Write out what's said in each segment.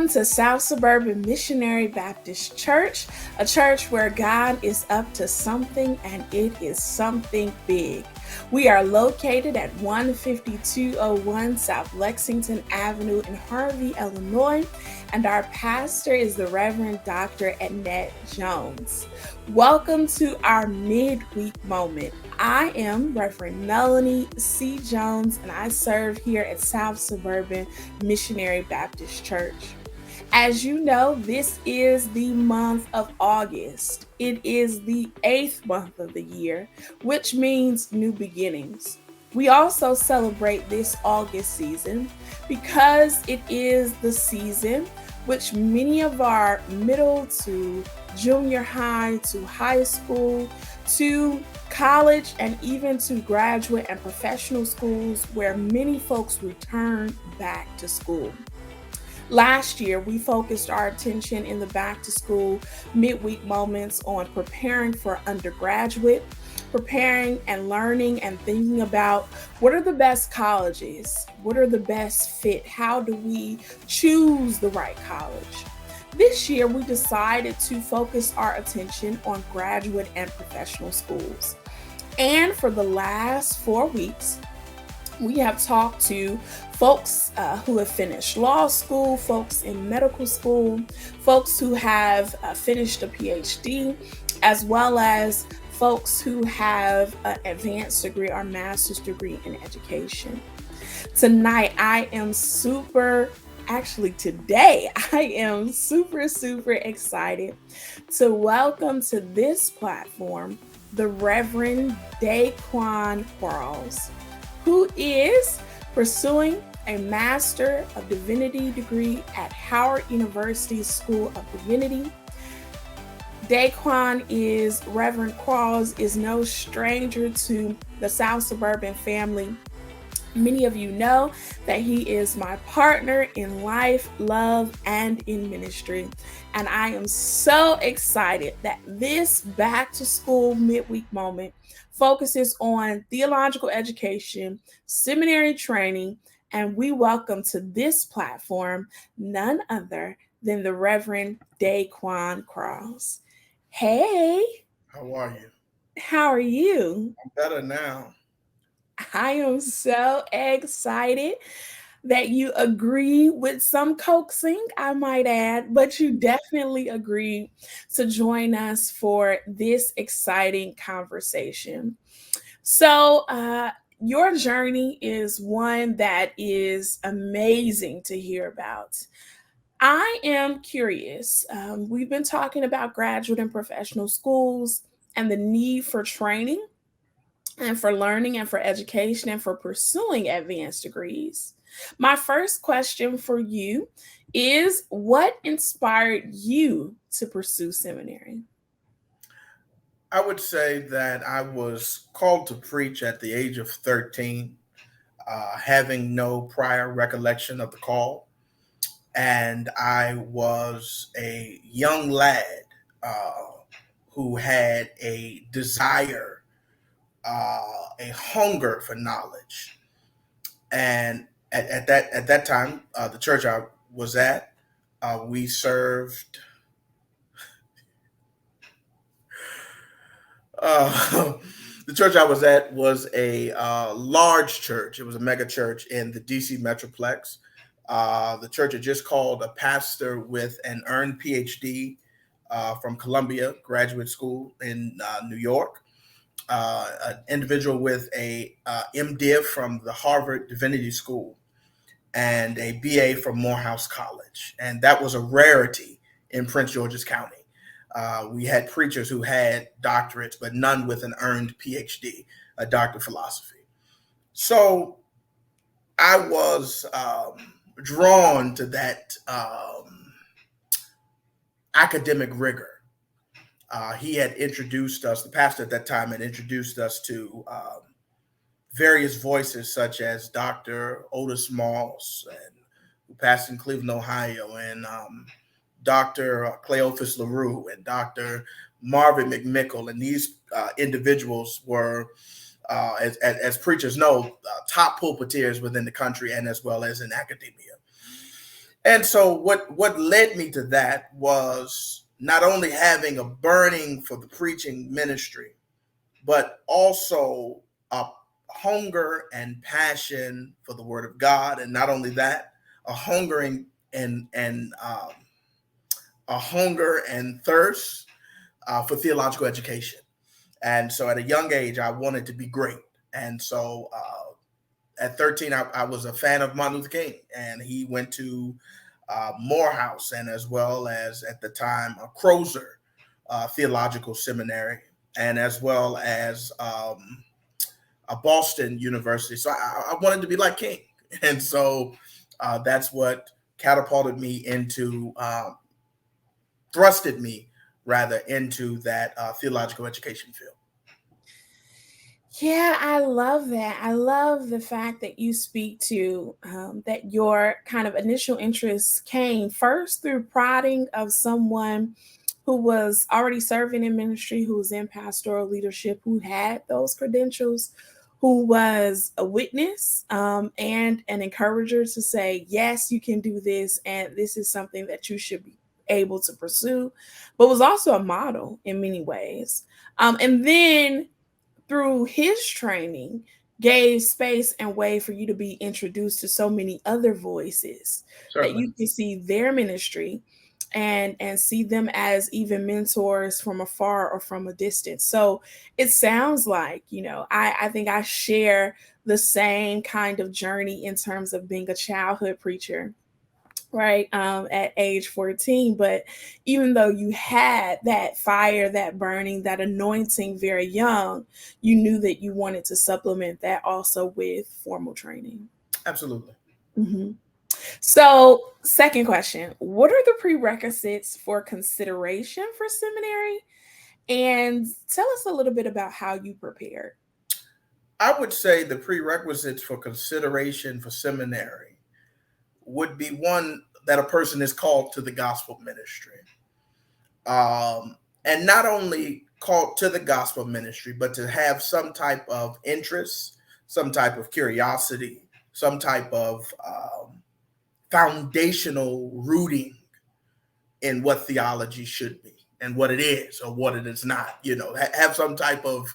to South Suburban Missionary Baptist Church, a church where God is up to something and it is something big. We are located at 15201 South Lexington Avenue in Harvey, Illinois, and our pastor is the Reverend Dr. Annette Jones. Welcome to our midweek moment. I am Reverend Melanie C. Jones, and I serve here at South Suburban Missionary Baptist Church. As you know, this is the month of August. It is the 8th month of the year, which means new beginnings. We also celebrate this August season because it is the season which many of our middle to junior high to high school to college and even to graduate and professional schools where many folks return back to school. Last year, we focused our attention in the back to school midweek moments on preparing for undergraduate, preparing and learning and thinking about what are the best colleges, what are the best fit, how do we choose the right college. This year, we decided to focus our attention on graduate and professional schools. And for the last 4 weeks, we have talked to folks who have finished law school, folks in medical school, folks who have finished a PhD, as well as folks who have an advanced degree or master's degree in education. Tonight, today, I am super excited to welcome to this platform the Reverend DeQuon Quarles, who is pursuing a Master of Divinity degree at Howard University School of Divinity. Reverend Quarles is no stranger to the South Suburban family. Many of you know that he is my partner in life, love, and in ministry. And I am so excited that this back to school midweek moment focuses on theological education, seminary training, and we welcome to this platform none other than the Reverend DeQuon Quarles. Hey. How are you? How are you? I'm better now. I am so excited that you agree with some coaxing, I might add, but you definitely agreed to join us for this exciting conversation. So, your journey is one that is amazing to hear about. I am curious. We've been talking about graduate and professional schools and the need for training and for learning and for education and for pursuing advanced degrees. My first question for you is what inspired you to pursue seminary? I would say that I was called to preach at the age of 13, having no prior recollection of the call. And I was a young lad uh, who had a desire, a hunger for knowledge. And at that time, the church I was at, we served Uh, the church I was at was a large church. It was a mega church in the DC Metroplex. The church had just called a pastor with an earned PhD from Columbia Graduate School in New York, an individual with a MDiv from the Harvard Divinity School, and a BA from Morehouse College. And that was a rarity in Prince George's County. We had preachers who had doctorates, but none with an earned PhD, a doctor of philosophy. So I was drawn to that academic rigor. He had introduced us, the pastor at that time had introduced us to various voices such as Dr. Otis Moss, and who passed in Cleveland, Ohio, and Dr. Cleophas LaRue and Dr. Marvin McMickle. And these individuals were, as preachers know, top pulpiteers within the country and as well as in academia. And so what led me to that was not only having a burning for the preaching ministry, but also a hunger and passion for the Word of God, and not only that, a hungering and a hunger and thirst for theological education. And so, at a young age, I wanted to be great. And so, at 13, I was a fan of Martin Luther King, and he went to Morehouse, and as well as at the time Crozer Theological Seminary, and as well as a Boston University. So I wanted to be like King, and so that's what catapulted me into, thrusted me rather into that theological education field. Yeah, I love that. I love the fact that you speak to that your kind of initial interest came first through prodding of someone who was already serving in ministry, who was in pastoral leadership, who had those credentials, who was a witness and an encourager to say, yes, you can do this, and this is something that you should be able to pursue, but was also a model in many ways. And then through his training gave space and way for you to be introduced to so many other voices that Certainly. you can see their ministry and see them as even mentors from afar or from a distance. So it sounds like, I think I share the same kind of journey in terms of being a childhood preacher, right, at age 14. But even though you had that fire, that burning, that anointing very young, you knew that you wanted to supplement that also with formal training. Absolutely. Mhm. So, second question, what are the prerequisites for consideration for seminary? And tell us a little bit about how you prepared. I would say the prerequisites for consideration for seminary would be one, that a person is called to the gospel ministry. And not only called to the gospel ministry, but to have some type of interest, some type of curiosity, some type of foundational rooting in what theology should be and what it is or what it is not. Have some type of.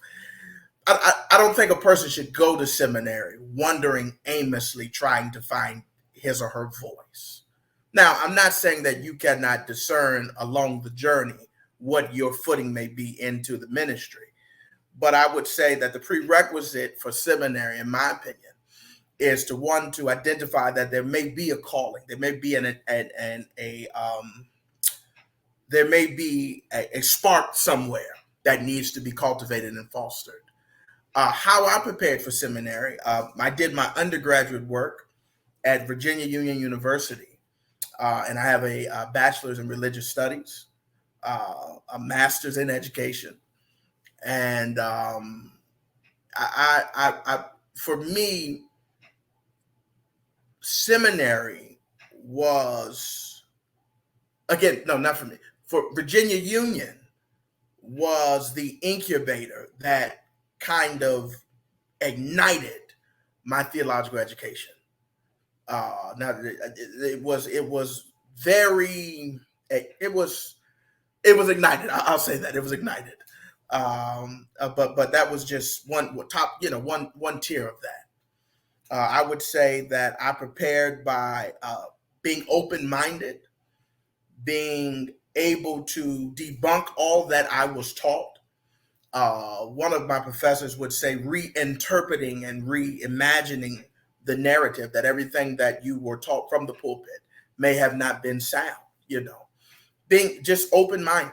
I don't think a person should go to seminary wondering aimlessly, trying to find his or her voice. Now, I'm not saying that you cannot discern along the journey what your footing may be into the ministry, but I would say that the prerequisite for seminary, in my opinion, is to one, to identify that there may be a calling, there may be there may be a spark somewhere that needs to be cultivated and fostered. How I prepared for seminary, I did my undergraduate work at Virginia Union University, and I have a bachelor's in religious studies, a master's in education, and for me, seminary was, again, no, not for me. For Virginia Union was the incubator that kind of ignited my theological education. Now it was very it was ignited. I'll say that it was ignited. But that was just one top, one tier of that. I would say that I prepared by being open minded, being able to debunk all that I was taught. One of my professors would say reinterpreting and reimagining the narrative, that everything that you were taught from the pulpit may have not been sound, being just open-minded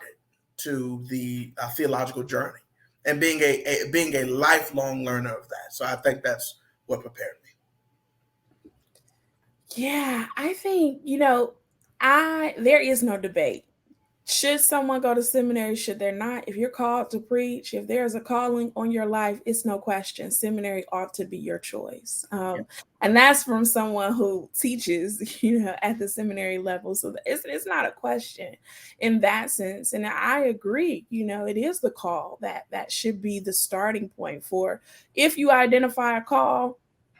to the theological journey, and being a lifelong learner of that. So I think that's what prepared me. Yeah, I think, I there is no debate. Should someone go to seminary? Should there not? If you're called to preach, if there's a calling on your life, it's no question. Seminary ought to be your choice. Yeah. And that's from someone who teaches, at the seminary level. So it's not a question in that sense. And I agree, it is the call that should be the starting point for, if you identify a call,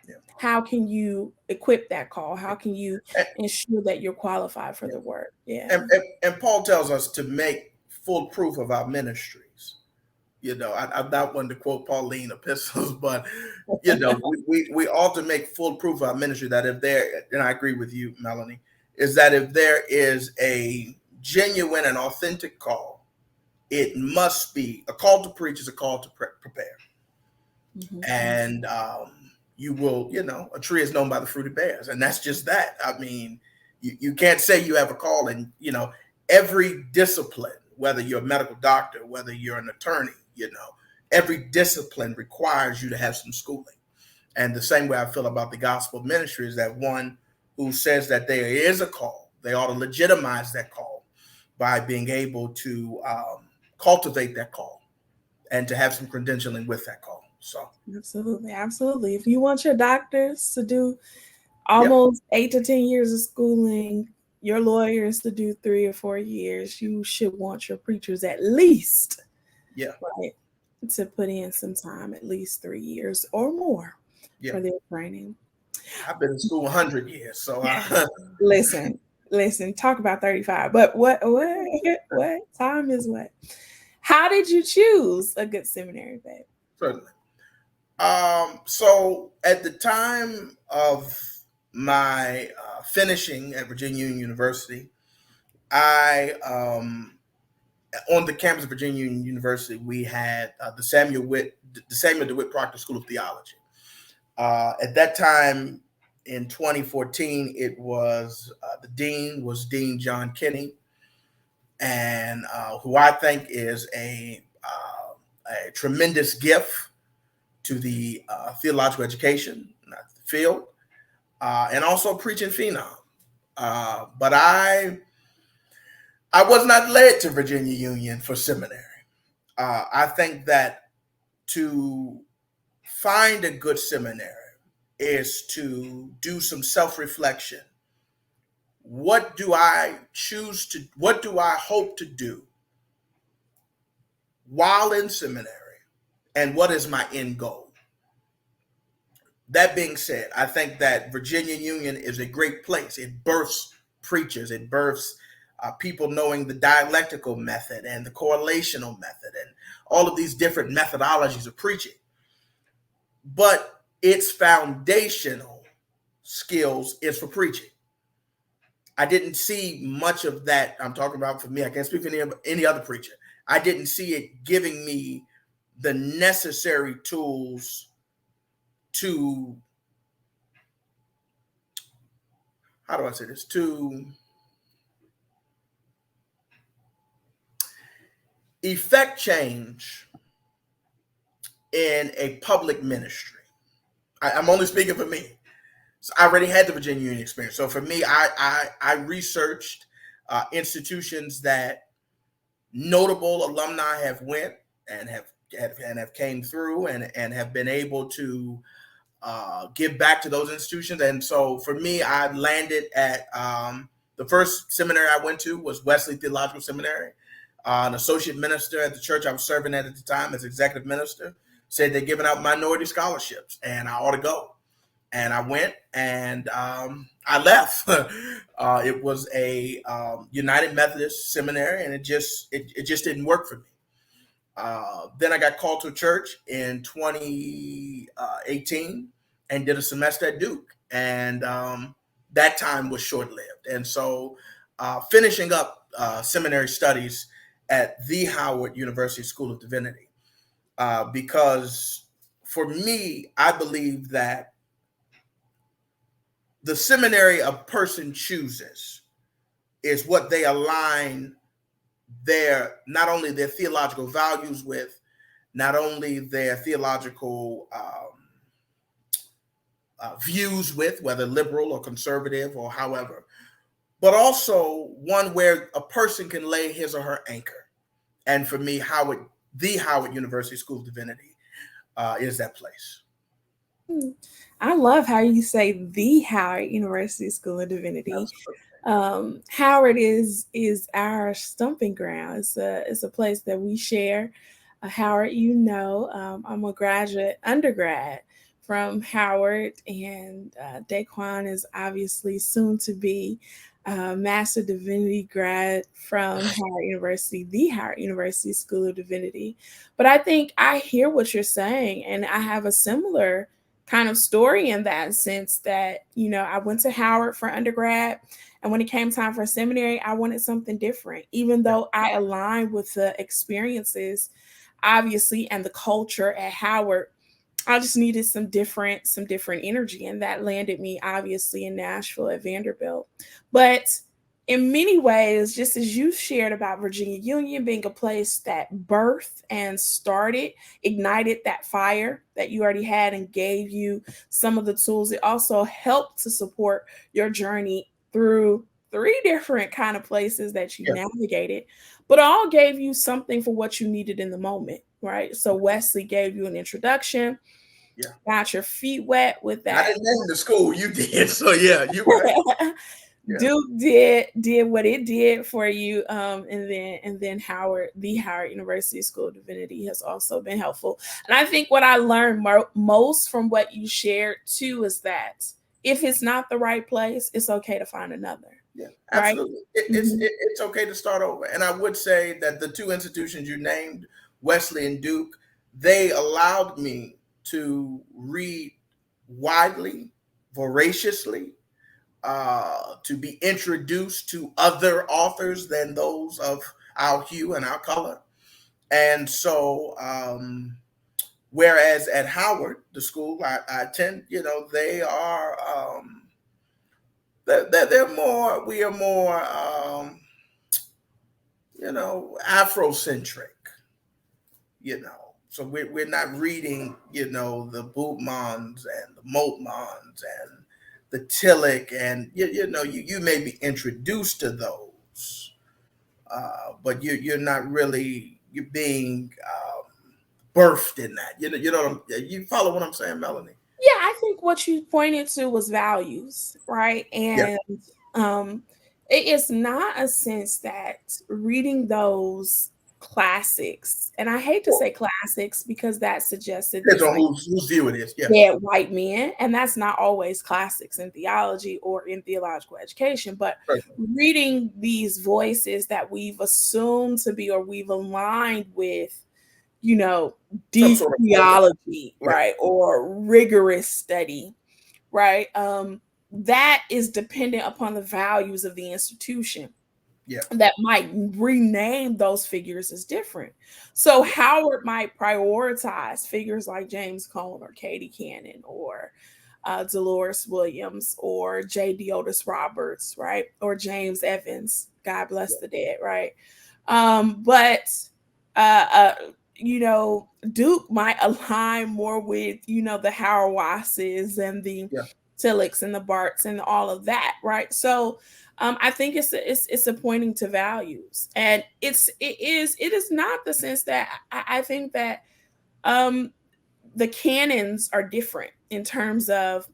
Yeah. how can you equip that call? How can you ensure that you're qualified for the work? Yeah. And Paul tells us to make full proof of our ministries. I'm not one to quote Pauline epistles, but we ought to make full proof of our ministry, that if there, and I agree with you, Melanie, is that if there is a genuine and authentic call, it must be a call to preach is a call to prepare. Mm-hmm. And you will, a tree is known by the fruit it bears. And that's just that. I mean, you can't say you have a call and, every discipline, whether you're a medical doctor, whether you're an attorney, every discipline requires you to have some schooling. And the same way I feel about the gospel ministry is that one who says that there is a call, they ought to legitimize that call by being able to cultivate that call and to have some credentialing with that call. So absolutely. If you want your doctors to do almost 8 to 10 years of schooling, your lawyers to do 3 or 4 years, you should want your preachers at least, right, to put in some time, at least 3 years or more for their training. I've been in school 100 years, so listen, talk about 35, but what time is what? How did you choose a good seminary, babe? Certainly. So at the time of my finishing at Virginia Union University, I on the campus of Virginia Union University, we had the Samuel DeWitt Proctor School of Theology. At that time, in 2014, it was the dean was Dean John Kinney, and who I think is a tremendous gift to the theological education field, and also preaching phenom. But I was not led to Virginia Union for seminary. I think that to find a good seminary is to do some self-reflection. What do I hope to do while in seminary? And what is my end goal? That being said, I think that Virginia Union is a great place. It births preachers. It births people knowing the dialectical method and the correlational method and all of these different methodologies of preaching. But its foundational skills is for preaching. I didn't see much of that. I'm talking about for me. I can't speak for any other preacher. I didn't see it giving me the necessary tools to, how do I say this, to effect change in a public ministry. I'm only speaking for me. So I already had the Virginia Union experience. So for me, I researched institutions that notable alumni have went and have came through and have been able to give back to those institutions. And so for me, I landed at the first seminary I went to was Wesley Theological Seminary. An associate minister at the church I was serving at the time as executive minister said they're giving out minority scholarships and I ought to go. And I went and I left. It was a United Methodist seminary, and it just didn't work for me. Then I got called to a church in 2018 and did a semester at Duke, and that time was short-lived. And so, finishing up seminary studies at the Howard University School of Divinity, because for me, I believe that the seminary a person chooses is what they align not only their theological values with, not only their theological views with, whether liberal or conservative or however, but also one where a person can lay his or her anchor. And for me, the Howard University School of Divinity is that place. I love how you say the Howard University School of Divinity. Howard is our stomping ground. It's a place that we share. Howard, I'm a undergrad from Howard, and DeQuon is obviously soon to be Master Divinity grad from Howard University, the Howard University School of Divinity. But I think I hear what you're saying, and I have a similar kind of story in that sense that, I went to Howard for undergrad, and when it came time for seminary, I wanted something different, even though I aligned with the experiences, obviously, and the culture at Howard. I just needed some different energy, and that landed me obviously in Nashville at Vanderbilt. But in many ways, just as you shared about Virginia Union being a place that birthed and ignited that fire that you already had and gave you some of the tools, it also helped to support your journey through three different kind of places that you navigated, but all gave you something for what you needed in the moment, right? So Wesley gave you an introduction, got your feet wet with that. I didn't name the school, you did. So yeah, you're right. Duke did what it did for you, and then Howard, the Howard University School of Divinity, has also been helpful. And I think what I learned most from what you shared too is that if it's not the right place, it's okay to find another. Yeah, absolutely. Right? It's okay to start over. And I would say that the two institutions you named, Wesley and Duke, they allowed me to read widely, voraciously, to be introduced to other authors than those of our hue and our color. And so, whereas at Howard, the school I attend, they are, they're more, we are more, Afrocentric, So we're not reading, the Bootmans and the Motmans and the Tillich, and you may be introduced to those, but you're not really being birthed in that. You follow what I'm saying, Melanie? Yeah, I think what you pointed to was values, right? And it is not a sense that reading those classics, and I hate to say classics because that suggested depends on whose view it is. Dead white men, and that's not always classics in theology or in theological education, but reading these voices that we've assumed to be, or we've aligned with, deep theology, right, or rigorous study, right, that is dependent upon the values of the institution. That might rename those figures as different. So Howard might prioritize figures like James Cone or Katie Cannon or Dolores Williams or J.D. Otis Roberts, right? Or James Evans, God bless the dead, right? But Duke might align more with, the Howard Wasses and the Tillichs and the Barts and all of that, right? So I think it's a pointing to values, and it is not the sense that I think that the canons are different in terms of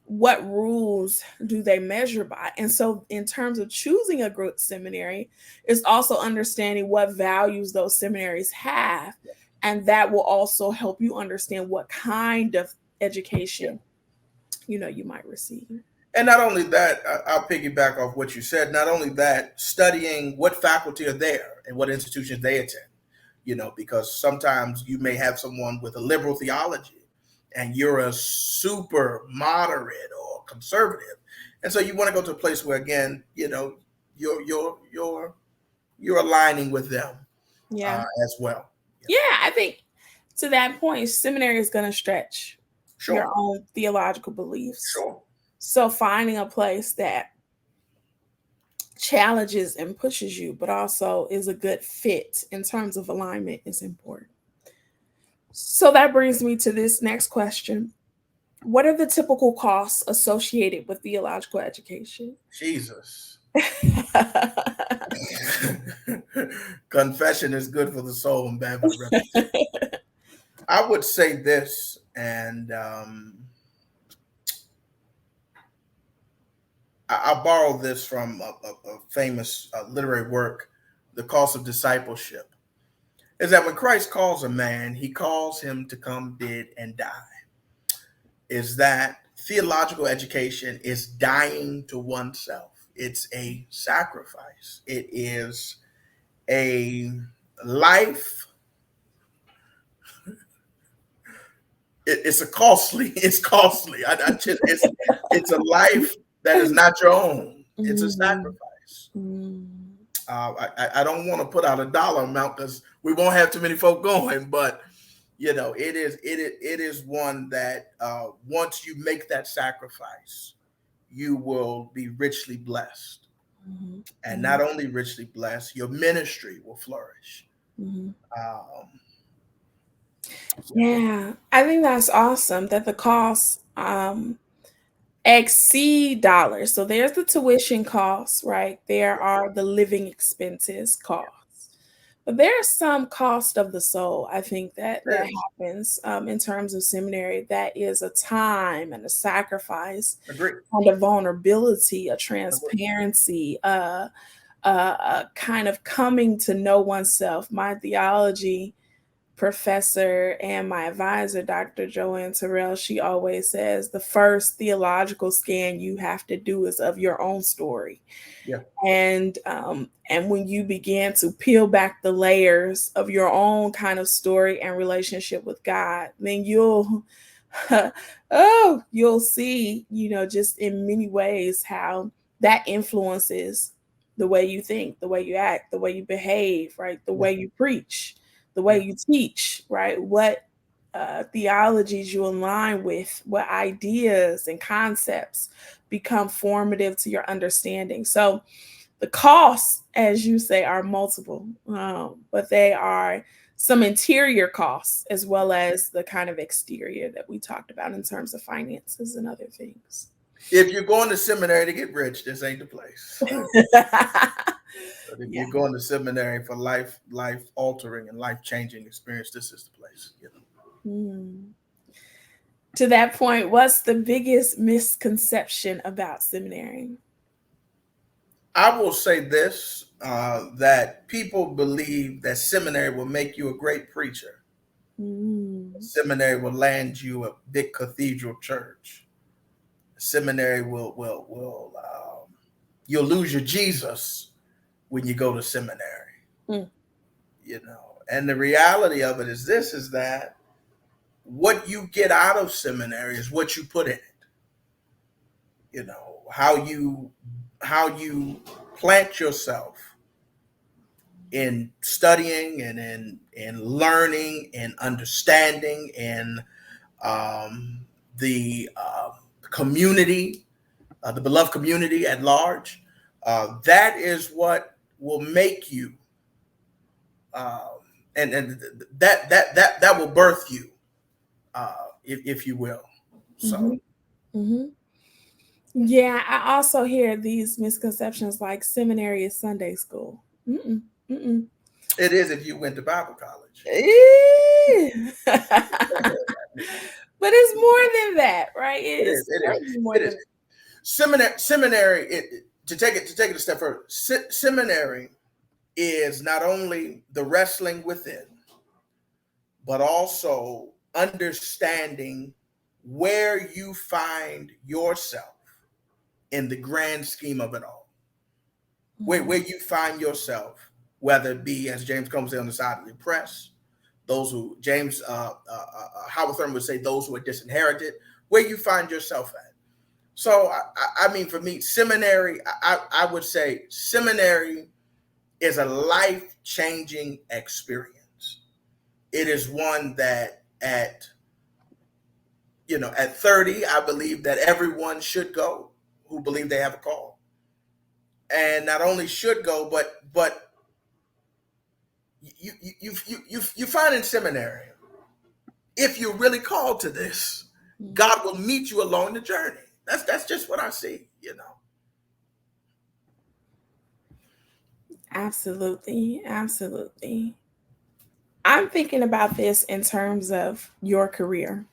what rules do they measure by. And so in terms of choosing a good seminary, is also understanding what values those seminaries have, and that will also help you understand what kind of education you might receive. And not only that, I'll piggyback off what you said. Not only that, studying what faculty are there and what institutions they attend, because sometimes you may have someone with a liberal theology and you're a super moderate or conservative. And so you want to go to a place where, again, you're aligning with them as well. Yeah, I think to that point, seminary is going to stretch your own theological beliefs. So finding a place that challenges and pushes you, but also is a good fit in terms of alignment is important. So that brings me to this next question. What are the typical costs associated with theological education? Jesus. Confession is good for the soul and bad for the reputation. I would say this, and I'll borrow this from a famous literary work, The Cost of Discipleship, is that when Christ calls a man, he calls him to come, bid, and die. is that theological education is dying to oneself. It's a sacrifice. It is a life. It's a costly. It's costly. It's a life that is not your own. It's a Mm-hmm. sacrifice. Mm-hmm. I don't want to put out a dollar amount because we won't have too many folk going, but it is one that once you make that sacrifice, you will be richly blessed, and Mm-hmm. not only richly blessed, your ministry will flourish. Mm-hmm. Um, Yeah, I think that's awesome that the costs exceed dollars. So there's the tuition costs, right? There are the living expenses costs. But there's some cost of the soul, I think that yes, happens in terms of seminary. That is a time and a sacrifice agree, and a vulnerability, a agree. transparency, a kind of coming to know oneself. My theology professor and my advisor, Dr. Joanne Terrell, she always says the first theological scan you have to do is of your own story. Yeah, And when you begin to peel back the layers of your own kind of story and relationship with God, then you'll you'll see, just in many ways how that influences the way you think, the way you act, the way you behave, right? The yeah, way you preach, the way yeah, you teach, right? What theologies you align with, what ideas and concepts become formative to your understanding. So the costs, as you say, are multiple, but they are some interior costs as well as the kind of exterior that we talked about in terms of finances and other things. if you're going to seminary to get rich, this ain't the place. But if Yeah. you're going to seminary for life altering and life changing experience, this is the place. Mm. To that point, what's the biggest misconception about seminary? I will say this, that people believe that seminary will make you a great preacher. Mm. Seminary will land you a big cathedral church. Seminary you'll lose your Jesus when you go to seminary. Mm. And the reality of it is this: is that what you get out of seminary is what you put in it. How you plant yourself in studying and in learning and understanding and the community, the beloved community at large. That is what will make you, um, and that will birth you, if you will. So Hmm. Hmm. Yeah, I also hear these misconceptions like seminary is Sunday school. Mm-mm, mm-mm. it is if you went to Bible college. But it's more than that, right? It is. It's It is. certainly more It than is. Seminary. To take it a step further. Seminary is not only the wrestling within, but also understanding where you find yourself in the grand scheme of it all. Where that. you find yourself, whether it be, as James Combs say, on the side of the oppressed, those who James Howard Thurman would say, those who are disinherited, where you find yourself at. So, I mean, for me, seminary, I would say seminary is a life changing experience. It is one that at 30, I believe that everyone should go who believe they have a call. And not only should go, but you find in seminary, if you're really called to this, Mhm. God will meet you along the journey. That's just what I see. Absolutely, absolutely. I'm thinking about this in terms of your career.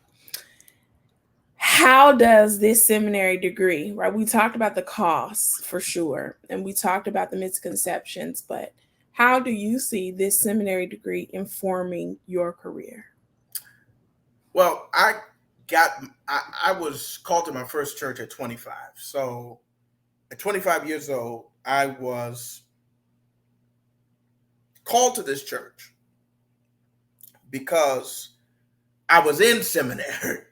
How does this seminary degree, right? We talked about the costs for sure, and we talked about the misconceptions, but how do you see this seminary degree informing your career? Well, I was called to my first church at 25. So at 25 years old, I was called to this church because I was in seminary.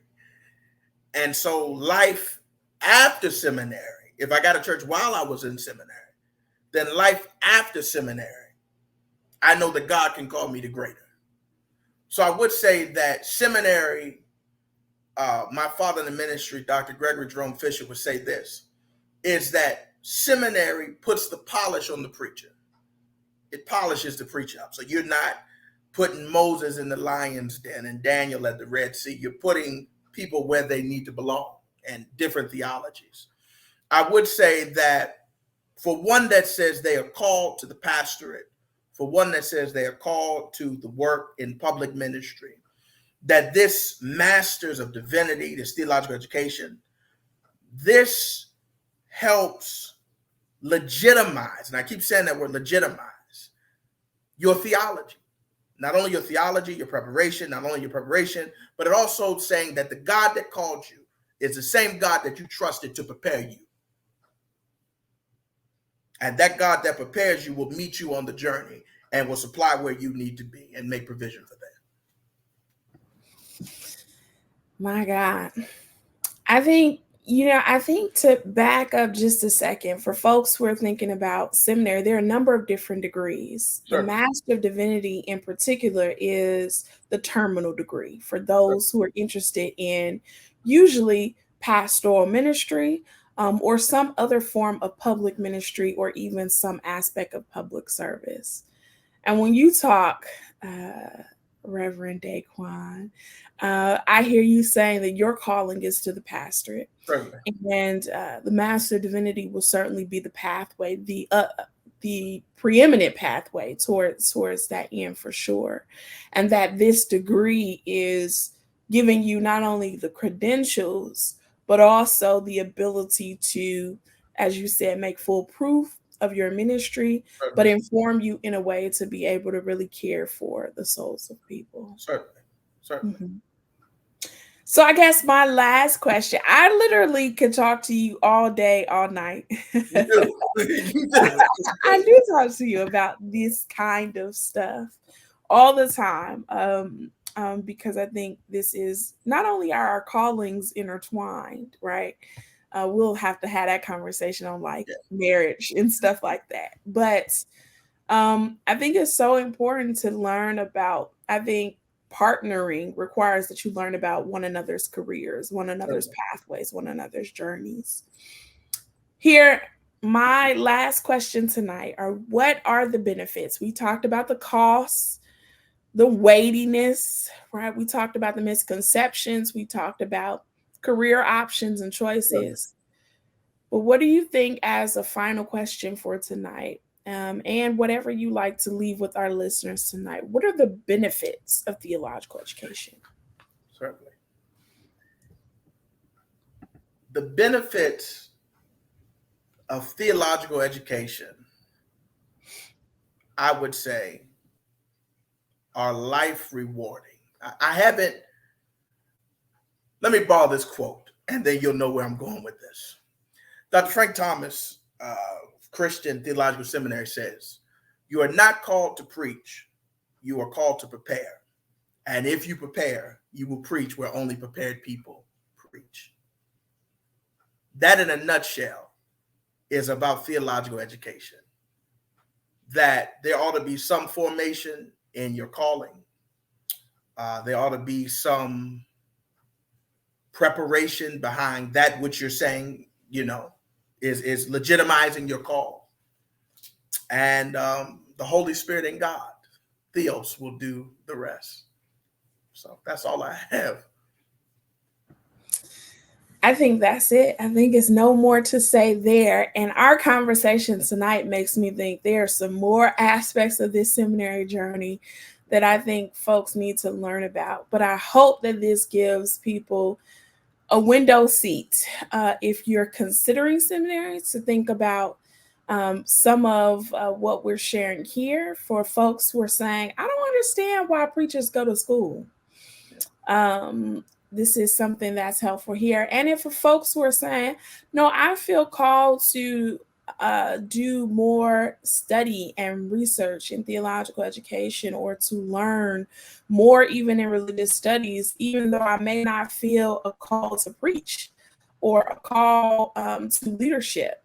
And so life after seminary, if I got a church while I was in seminary, then life after seminary, I know that God can call me to greater. So I would say that seminary, my father in the ministry, Dr. Gregory Jerome Fisher, would say this, is that seminary puts the polish on the preacher. It polishes the preacher up. So you're not putting Moses in the lion's den and Daniel at the Red Sea. You're putting people where they need to belong and different theologies. I would say that for one that says they are called to the pastorate, for one that says they are called to the work in public ministry, that this Masters of Divinity, this theological education, this helps legitimize, and I keep saying that word, legitimize, your theology. Not only your theology, your preparation, not only your preparation, but it also saying that the God that called you is the same God that you trusted to prepare you. And that God that prepares you will meet you on the journey and will supply where you need to be and make provision for that. My God. I think to back up just a second, for folks who are thinking about seminary, there are a number of different degrees. Sure. The Master of Divinity in particular is the terminal degree for those who are interested in usually pastoral ministry or some other form of public ministry or even some aspect of public service. And when you talk, Reverend DeQuon, I hear you saying that your calling is to the pastorate. Certainly. And the Master of Divinity will certainly be the pathway, the preeminent pathway towards that end for sure. And that this degree is giving you not only the credentials, but also the ability to, as you said, make full proof of your ministry, certainly, but inform you in a way to be able to really care for the souls of people. Certainly. Mm-hmm. So I guess my last question, I literally could talk to you all day, all night. You do. You do. I do talk to you about this kind of stuff all the time. Because I think this is not only are our callings intertwined, right? We'll have to have that conversation on marriage and stuff like that. But I think it's so important to learn about, I think partnering requires that you learn about one another's careers, one another's pathways, one another's journeys. Here, my last question tonight are, what are the benefits? We talked about the costs, the weightiness, right? We talked about the misconceptions. We talked about career options and choices. But what do you think as a final question for tonight? And whatever you like to leave with our listeners tonight, what are the benefits of theological education? Certainly. The benefits of theological education, I would say, are life rewarding. Let me borrow this quote, and then you'll know where I'm going with this. Dr. Frank Thomas, Christian Theological Seminary, says, "You are not called to preach, you are called to prepare. And if you prepare, you will preach where only prepared people preach." That, in a nutshell, is about theological education. That there ought to be some formation in your calling. There ought to be some preparation behind that which you're saying, is legitimizing your call. And the Holy Spirit and God, Theos, will do the rest. So that's all I have. I think that's it. I think it's no more to say there. And our conversation tonight makes me think there are some more aspects of this seminary journey that I think folks need to learn about. But I hope that this gives people a window seat if you're considering seminary, to think about some of what we're sharing here. For folks who are saying, I don't understand why preachers go to school. this is something that's helpful here. And if folks who are saying, no, I feel called to do more study and research in theological education, or to learn more even in religious studies, even though I may not feel a call to preach or a call to leadership,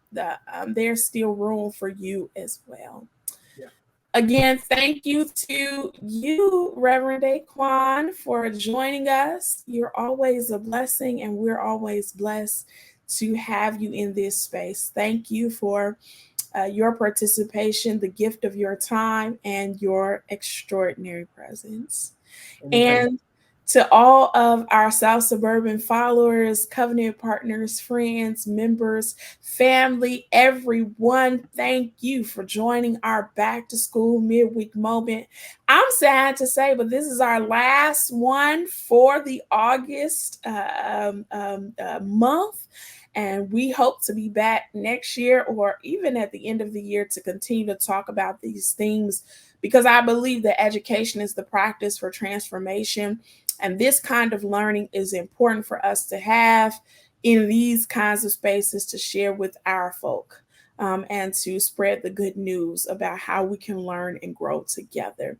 there's still room for you as well. Again, thank you to you, Reverend DeQuon, for joining us. You're always a blessing, and we're always blessed to have you in this space. Thank you for your participation, the gift of your time, and your extraordinary presence. And to all of our South Suburban followers, covenant partners, friends, members, family, everyone, thank you for joining our back to school midweek moment. I'm sad to say, but this is our last one for the August month. And we hope to be back next year, or even at the end of the year, to continue to talk about these themes, because I believe that education is the practice for transformation. And this kind of learning is important for us to have in these kinds of spaces to share with our folk, and to spread the good news about how we can learn and grow together.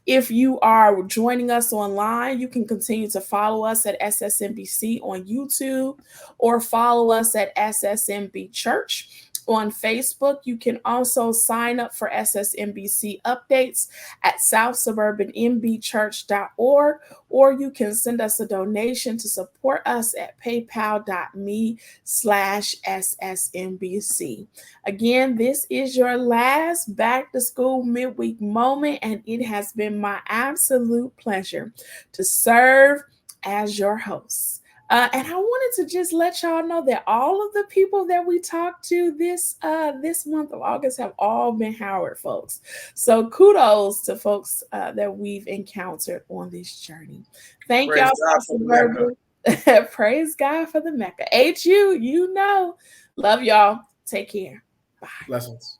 If you are joining us online, you can continue to follow us at SSNBC on YouTube, or follow us at SSNB Church on Facebook. You can also sign up for SSNBC updates at southsuburbanmbchurch.org, or you can send us a donation to support us at paypal.me/SSNBC. Again, this is your last back to school midweek moment, and it has been my absolute pleasure to serve as your host. And I wanted to just let y'all know that all of the people that we talked to this month of August have all been Howard folks. So kudos to folks that we've encountered on this journey. Thank y'all, South Suburban. Praise God for the Mecca. HU, you know. Love y'all. Take care. Bye. Blessings.